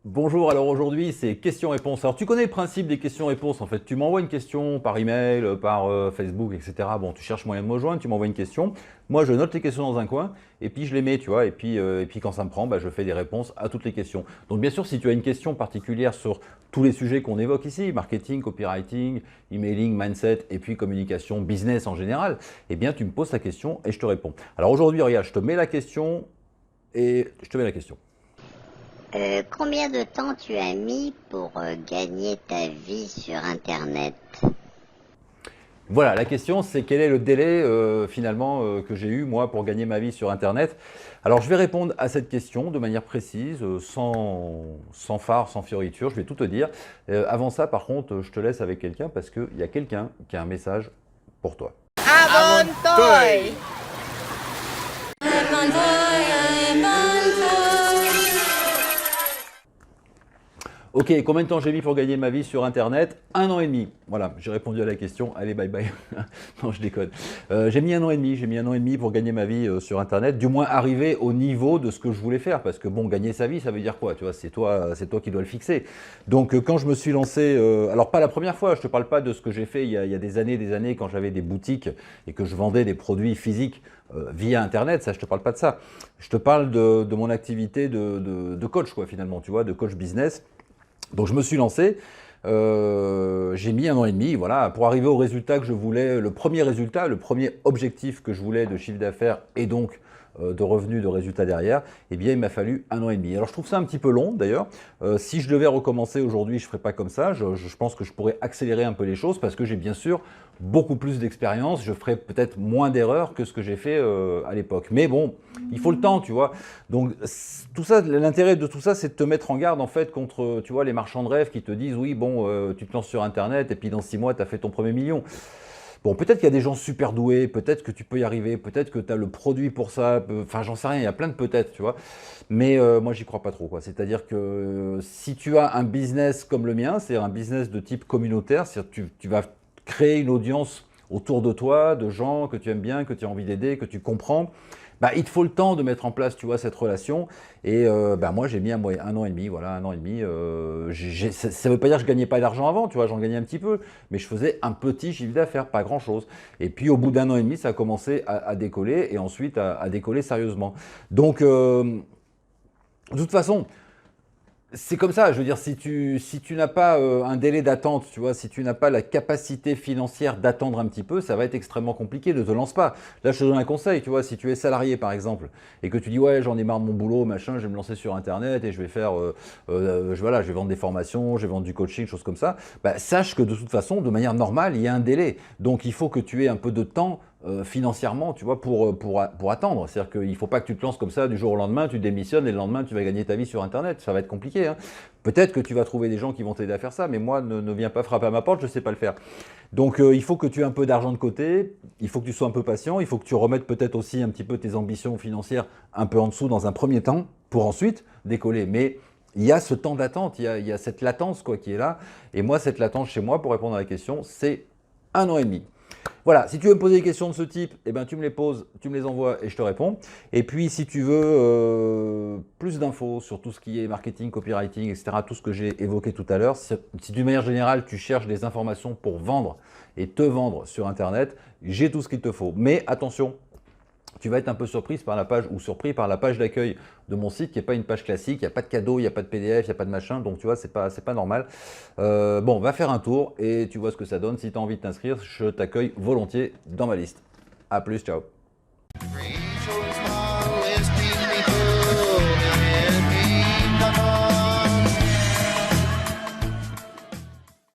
Bonjour, alors aujourd'hui c'est questions-réponses. Alors tu connais le principe des questions-réponses en fait. Tu m'envoies une question par email, par Facebook, etc. Bon, tu cherches moyen de me rejoindre, tu m'envoies une question. Moi je note les questions dans un coin et puis je les mets, tu vois. Et puis quand ça me prend, bah, je fais des réponses à toutes les questions. Donc bien sûr, si tu as une question particulière sur tous les sujets qu'on évoque ici, marketing, copywriting, emailing, mindset et puis communication, business en général, eh bien tu me poses ta question et je te réponds. Alors aujourd'hui, regarde, je te mets la question et je te mets la question. Combien de temps tu as mis pour gagner ta vie sur Internet? Voilà, la question c'est quel est le délai finalement que j'ai eu moi pour gagner ma vie sur Internet. Alors je vais répondre à cette question de manière précise, sans phare, sans fioriture, je vais tout te dire. Avant ça par contre, je te laisse avec quelqu'un parce qu'il y a quelqu'un qui a un message pour toi. Amontoy! Ok, combien de temps j'ai mis pour gagner ma vie sur Internet? 1 an et demi. Voilà, j'ai répondu à la question. Allez, bye bye. Non, je déconne. J'ai mis 1 an et demi. J'ai mis 1 an et demi pour gagner ma vie sur Internet. Du moins arriver au niveau de ce que je voulais faire. Parce que bon, gagner sa vie, ça veut dire quoi? Tu vois, c'est toi qui dois le fixer. Donc, quand je me suis lancé, alors pas la première fois. Je te parle pas de ce que j'ai fait il y a des années, quand j'avais des boutiques et que je vendais des produits physiques via Internet. Ça, je te parle pas de ça. Je te parle de mon activité de coach, quoi, finalement. Tu vois, de coach business. Donc je me suis lancé, j'ai mis 1 an et demi, voilà, pour arriver au résultat que je voulais, le premier résultat, le premier objectif que je voulais de chiffre d'affaires et donc de revenus, de résultats derrière, eh bien il m'a fallu 1 an et demi. Alors je trouve ça un petit peu long d'ailleurs. Si je devais recommencer aujourd'hui, je ne ferais pas comme ça. Je pense que je pourrais accélérer un peu les choses parce que j'ai bien sûr beaucoup plus d'expérience. Je ferais peut-être moins d'erreurs que ce que j'ai fait à l'époque. Mais bon, il faut le temps, tu vois. Donc tout ça, l'intérêt de tout ça, c'est de te mettre en garde en fait contre, tu vois, les marchands de rêve qui te disent oui, bon, tu te lances sur Internet et puis dans 6 mois, tu as fait ton premier million. Bon, peut-être qu'il y a des gens super doués, peut-être que tu peux y arriver, peut-être que tu as le produit pour ça, enfin j'en sais rien, il y a plein de peut-être, tu vois. Mais moi, j'y crois pas trop, quoi. C'est-à-dire que si tu as un business comme le mien, c'est un business de type communautaire, c'est-à-dire que tu vas créer une audience autour de toi, de gens que tu aimes bien, que tu as envie d'aider, que tu comprends, bah, il te faut le temps de mettre en place, tu vois, cette relation. Et bah, moi, j'ai mis 1 an et demi, voilà, 1 an et demi. Ça ne veut pas dire que je gagnais pas d'argent avant, tu vois, j'en gagnais un petit peu, mais je faisais un petit chiffre d'affaires, pas grand-chose. Et puis, au bout d'1 an et demi, ça a commencé à décoller et ensuite à décoller sérieusement. Donc, de toute façon, c'est comme ça, je veux dire, si tu n'as pas un délai d'attente, tu vois, si tu n'as pas la capacité financière d'attendre un petit peu, ça va être extrêmement compliqué, ne te lance pas. Là, je te donne un conseil, tu vois, si tu es salarié par exemple, et que tu dis, ouais, j'en ai marre de mon boulot, machin, je vais me lancer sur Internet et je vais faire, voilà, je vais vendre des formations, je vais vendre du coaching, choses comme ça, bah, sache que de toute façon, de manière normale, il y a un délai. Donc, il faut que tu aies un peu de temps financièrement, tu vois, pour attendre. C'est-à-dire qu'il ne faut pas que tu te lances comme ça du jour au lendemain, tu démissionnes et le lendemain tu vas gagner ta vie sur Internet. Ça va être compliqué, hein. Peut-être que tu vas trouver des gens qui vont t'aider à faire ça, mais moi, ne viens pas frapper à ma porte, je ne sais pas le faire. Donc il faut que tu aies un peu d'argent de côté, il faut que tu sois un peu patient, il faut que tu remettes peut-être aussi un petit peu tes ambitions financières un peu en dessous dans un premier temps, pour ensuite décoller. Mais il y a ce temps d'attente, il y a cette latence quoi, qui est là. Et moi, cette latence chez moi, pour répondre à la question, c'est 1 an et demi. Voilà, si tu veux me poser des questions de ce type, eh ben, tu me les poses, tu me les envoies et je te réponds. Et puis si tu veux plus d'infos sur tout ce qui est marketing, copywriting, etc., tout ce que j'ai évoqué tout à l'heure, si d'une manière générale tu cherches des informations pour vendre et te vendre sur Internet, j'ai tout ce qu'il te faut. Mais attention, tu vas être un peu surprise par la page ou surpris par la page d'accueil de mon site qui n'est pas une page classique, il n'y a pas de cadeau, il n'y a pas de PDF, il n'y a pas de machin, donc tu vois, c'est pas normal. Bon, va faire un tour et tu vois ce que ça donne. Si tu as envie de t'inscrire, je t'accueille volontiers dans ma liste. A plus, ciao.